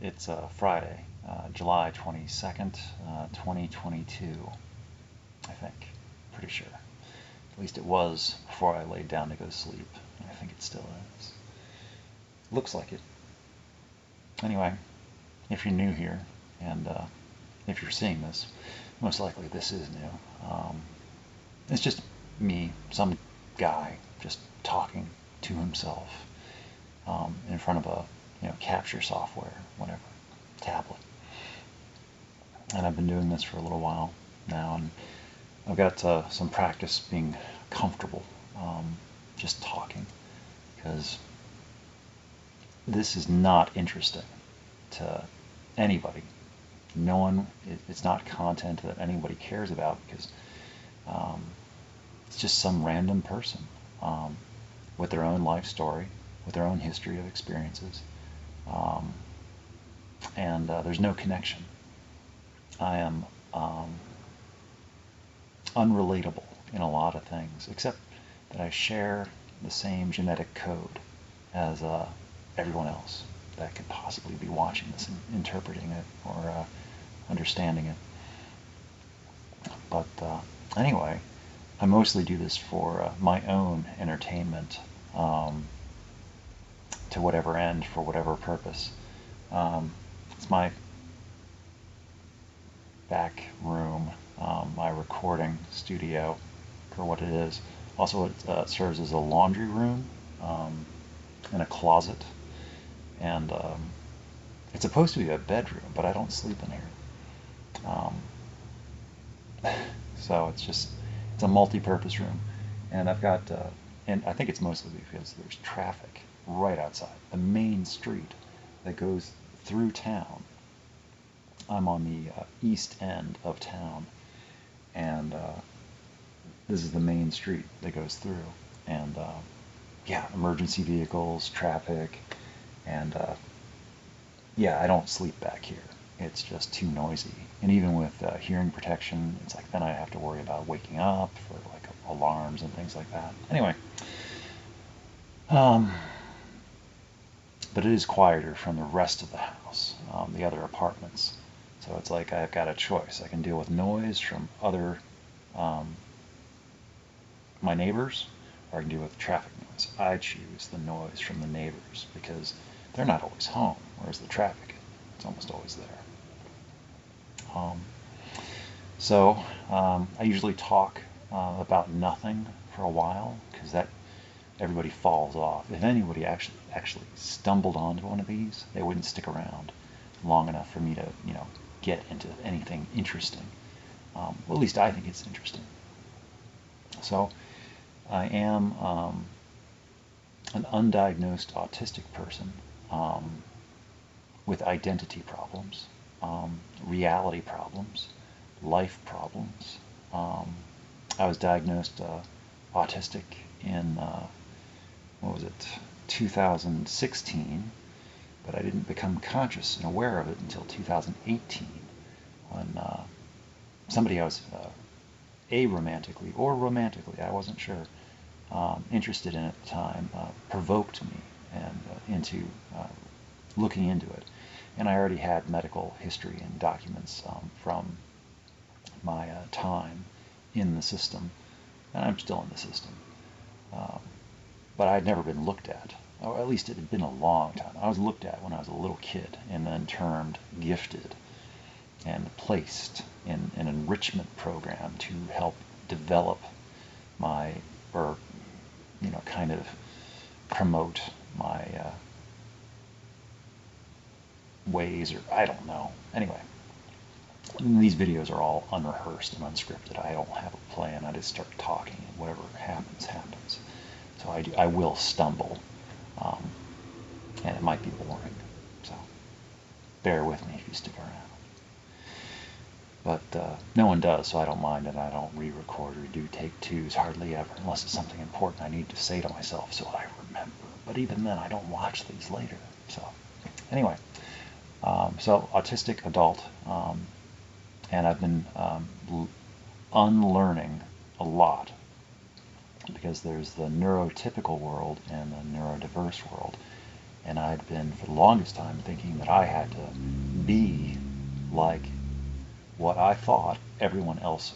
It's Friday, July 22nd, 2022, I think. Pretty sure. At least it was before I laid down to go to sleep. And I think it still is. Looks like it. Anyway, if you're new here, and if you're seeing this, most likely this is new. It's just me, some guy, just talking to himself in front of a capture software, whatever, tablet. And I've been doing this for a little while now, and I've got some practice being comfortable just talking, because this is not interesting to anybody. No one, it's not content that anybody cares about, because it's just some random person with their own life story, with their own history of experiences, and there's no connection. I am unrelatable in a lot of things, except that I share the same genetic code as everyone else that could possibly be watching this and interpreting it or understanding it. But anyway, I mostly do this for my own entertainment, to whatever end, for whatever purpose. It's my back room, my recording studio, for what it is. Also, it serves as a laundry room and a closet, and it's supposed to be a bedroom, but I don't sleep in here. So it's a multi-purpose room, and I've got, and I think it's mostly because there's traffic right outside the main street that goes through town. I'm on the east end of town, and this is the main street that goes through, and yeah, emergency vehicles, traffic, and yeah, I don't sleep back here. It's just too noisy. And even with hearing protection, it's like then I have to worry about waking up for like alarms and things like that. Anyway, but it is quieter from the rest of the house, the other apartments. So it's like I've got a choice. I can deal with noise from other my neighbors, or I can deal with traffic noise. I choose the noise from the neighbors because they're not always home, whereas the traffic, it's almost always there. So I usually talk about nothing for a while, because that everybody falls off. If anybody actually stumbled onto one of these, they wouldn't stick around long enough for me to get into anything interesting. Well, at least I think it's interesting. So I am an undiagnosed autistic person with identity problems, reality problems, life problems. I was diagnosed autistic in, what was it, 2016, but I didn't become conscious and aware of it until 2018, when somebody I was aromantically or romantically, I wasn't sure, interested in at the time, provoked me and into looking into it. And I already had medical history and documents from my time in the system, and I'm still in the system. But I'd never been looked at, or at least it had been a long time. I was looked at when I was a little kid, and then termed gifted, and placed in an enrichment program to help develop my, or kind of promote my ways, or I don't know. Anyway, these videos are all unrehearsed and unscripted. I don't have a plan. I just start talking, and whatever happens, happens. So I will stumble, and it might be boring. So bear with me if you stick around. But no one does, so I don't mind, and I don't re-record or do take twos hardly ever, unless it's something important I need to say to myself so I remember. But even then, I don't watch these later. So anyway, so autistic adult, and I've been unlearning a lot, because there's the neurotypical world and the neurodiverse world. And I'd been, for the longest time, thinking that I had to be like what I thought everyone else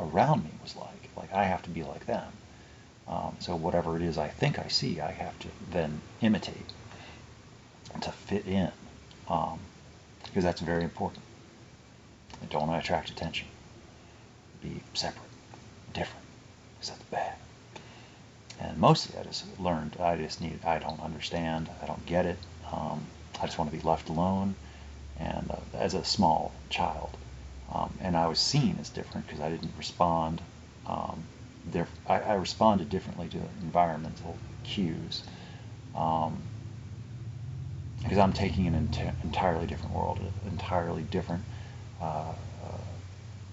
around me was like. Like, I have to be like them. So whatever it is I think I see, I have to then imitate to fit in, because that's very important. I don't want to attract attention. Be separate, different, because that's bad. And mostly I just learned, I don't understand, I don't get it. I just want to be left alone. And as a small child, and I was seen as different because I didn't respond. I responded differently to environmental cues, because I'm taking an entirely different world, an entirely different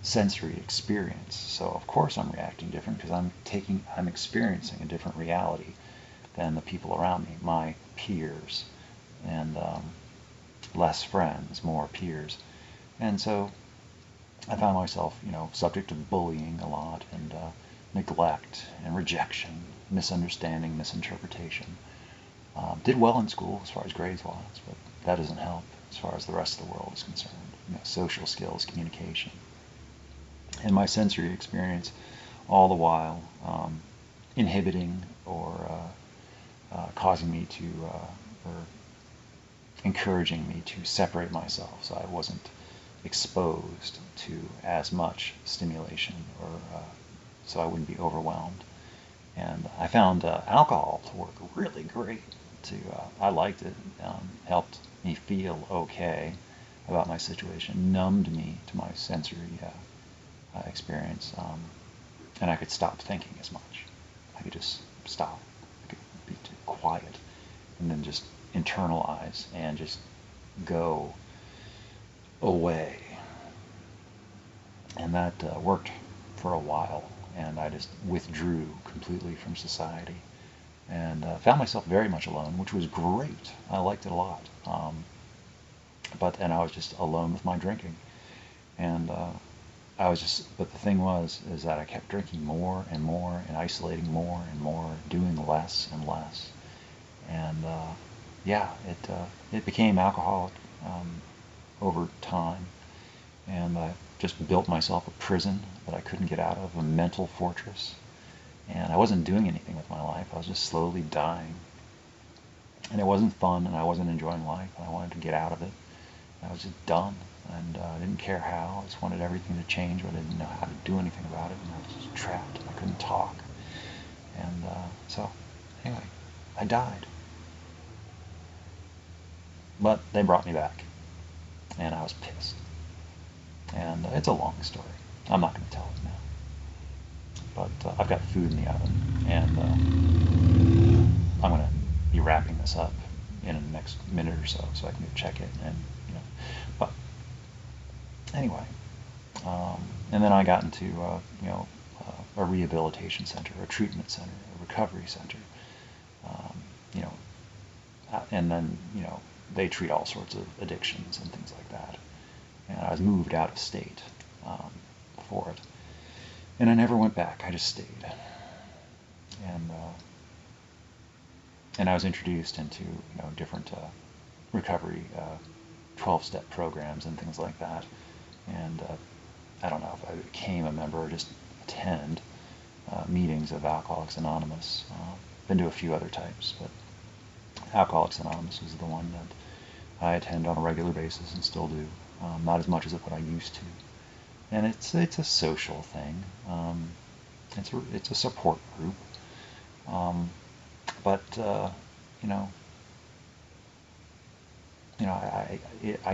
sensory experience. So of course I'm reacting different because I'm experiencing a different reality than the people around me, my peers, and less friends, more peers. And so I found myself, subject to bullying a lot, and neglect and rejection, misunderstanding, misinterpretation. Did well in school as far as grades wise, but that doesn't help as far as the rest of the world is concerned. Social skills, communication, and my sensory experience, all the while inhibiting or causing me to, or encouraging me to separate myself, so I wasn't exposed to as much stimulation, or so I wouldn't be overwhelmed. And I found alcohol to work really great. I liked it. Helped me feel okay about my situation. Numbed me to my sensory experience, and I could stop thinking as much. I could just stop. I could be too quiet, and then just internalize and just go away. And that worked for a while, and I just withdrew completely from society, and found myself very much alone, which was great. I liked it a lot. But then I was just alone with my drinking, and but the thing is that I kept drinking more and more, and isolating more and more, doing less and less, and it became alcoholic over time, and I just built myself a prison that I couldn't get out of, a mental fortress, and I wasn't doing anything with my life. I was just slowly dying, and it wasn't fun, and I wasn't enjoying life, and I wanted to get out of it. I was just done, and I didn't care how. I just wanted everything to change, but I didn't know how to do anything about it, and I was just trapped. I couldn't talk, and so anyway, I died. But they brought me back, and I was pissed. And it's a long story. I'm not going to tell it now. But I've got food in the oven, and I'm going to be wrapping this up in the next minute or so I can go check it. And but anyway, and then I got into a rehabilitation center, a treatment center, a recovery center. And then they treat all sorts of addictions and things like that. And I was moved out of state for it, and I never went back. I just stayed, and I was introduced into different recovery 12-step programs and things like that. And I don't know if I became a member or just attend meetings of Alcoholics Anonymous. Been to a few other types, but Alcoholics Anonymous was the one that I attend on a regular basis and still do. Not as much as what I used to. And it's a social thing. It's a support group. But I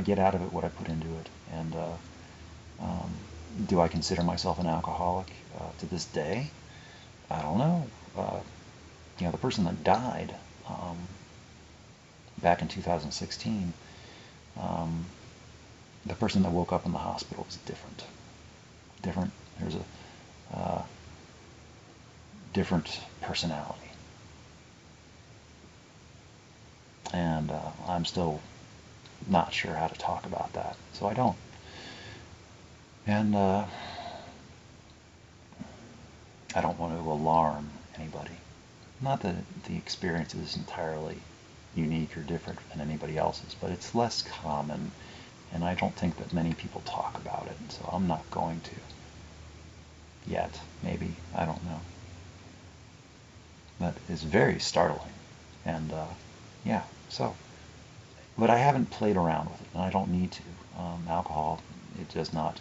get out of it what I put into it. And do I consider myself an alcoholic to this day? I don't know. The person that died back in 2016, the person that woke up in the hospital was different. There's a different personality. And I'm still not sure how to talk about that, so I don't. And I don't want to alarm anybody. Not that the experience is entirely unique or different than anybody else's, but it's less common, and I don't think that many people talk about it, so I'm not going to yet. Maybe, I don't know. But it's very startling, and yeah, so, but I haven't played around with it, and I don't need to. Alcohol, it does not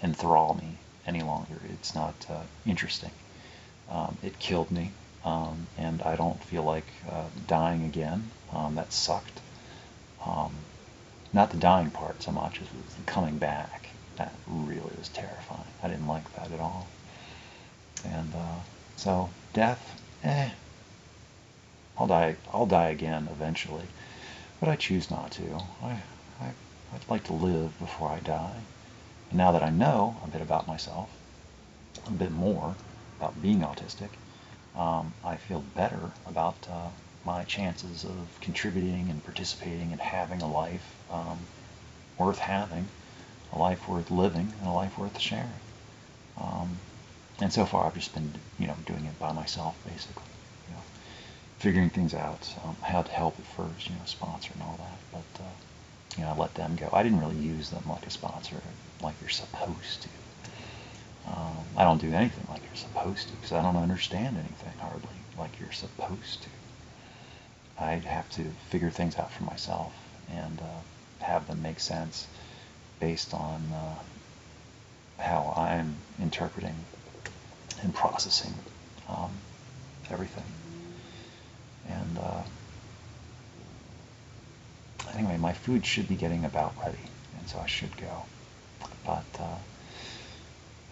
enthrall me any longer. It's not interesting. It killed me, and I don't feel like dying again. That sucked. Not the dying part so much as the coming back. That really was terrifying. I didn't like that at all. And so death, I'll die. I'll die again eventually, but I choose not to. I'd like to live before I die. And now that I know a bit about myself, a bit more about being autistic, I feel better about my chances of contributing and participating and having a life worth having, a life worth living, and a life worth sharing. And so far, I've just been, doing it by myself, basically, figuring things out, how to help at first, sponsor and all that, but I let them go. I didn't really use them like a sponsor, like you're supposed to. I don't do anything like you're supposed to, because I don't understand anything hardly like you're supposed to. I'd have to figure things out for myself and have them make sense based on how I'm interpreting and processing everything. And anyway, my food should be getting about ready, and so I should go. But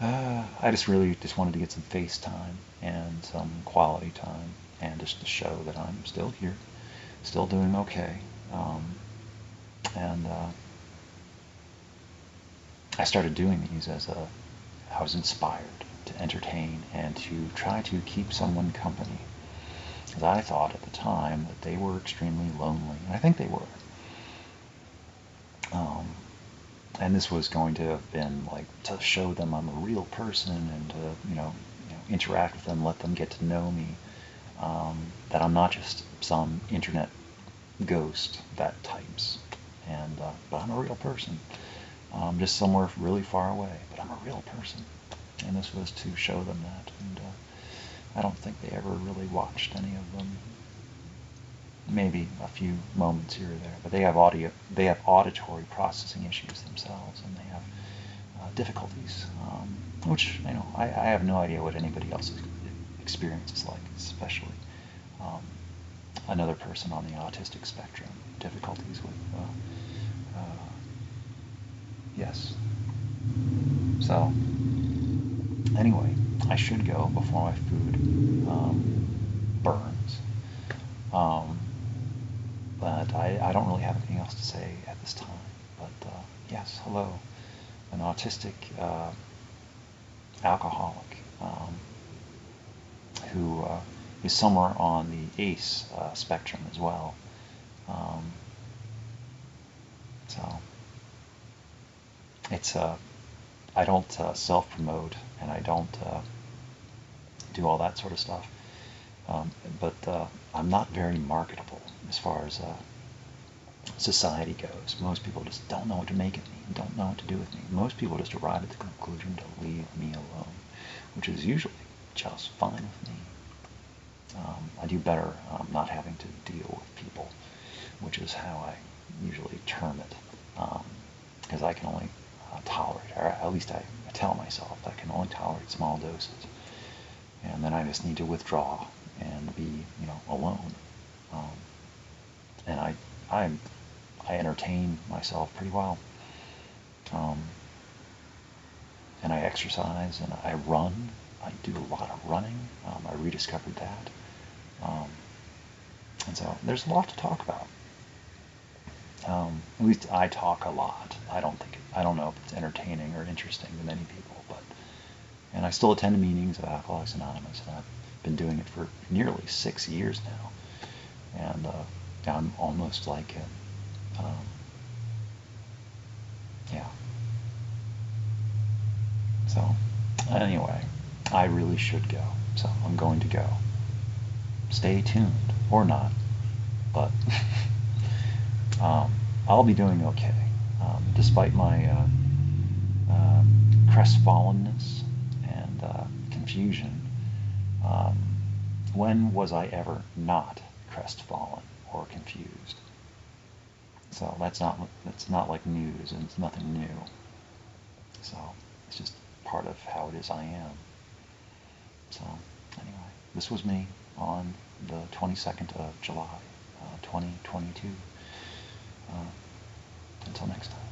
I just really wanted to get some face time and some quality time, and just to show that I'm still here, still doing okay. And I started doing these as I was inspired to entertain and to try to keep someone company. Because I thought at the time that they were extremely lonely, and I think they were. And this was going to have been like to show them I'm a real person, and to interact with them, let them get to know me, that I'm not just some internet ghost that types, and but I'm a real person, just somewhere really far away, but I'm a real person. And this was to show them that, and I don't think they ever really watched any of them. Maybe a few moments here or there, but they have auditory processing issues themselves, and they have difficulties, which I have no idea what anybody else's experience is like, especially another person on the autistic spectrum, difficulties with yes. So anyway, I should go before my food burns. But I don't really have anything else to say at this time. But yes, hello, an autistic alcoholic who is somewhere on the ACE spectrum as well. So it's I don't self-promote, and I don't do all that sort of stuff. But I'm not very marketable as far as society goes. Most people just don't know what to make of me, and don't know what to do with me. Most people just arrive at the conclusion to leave me alone, which is usually just fine with me. I do better not having to deal with people, which is how I usually term it, because I can only tolerate, or at least I tell myself I can only tolerate small doses, and then I just need to withdraw and be, alone. And I entertain myself pretty well, and I exercise, and I run. I do a lot of running. I rediscovered that, and so there's a lot to talk about. At least I talk a lot. I don't know if it's entertaining or interesting to many people, and I still attend meetings of Alcoholics Anonymous, and I've been doing it for nearly 6 years now, and I'm almost like yeah. So anyway, I really should go, so I'm going to go. Stay tuned, or not. but I'll be doing okay, despite my crestfallenness and confusion. When was I ever not crestfallen or confused? So that's not like news, and it's nothing new. So it's just part of how it is I am. So anyway, this was me on the 22nd of July, 2022. Until next time.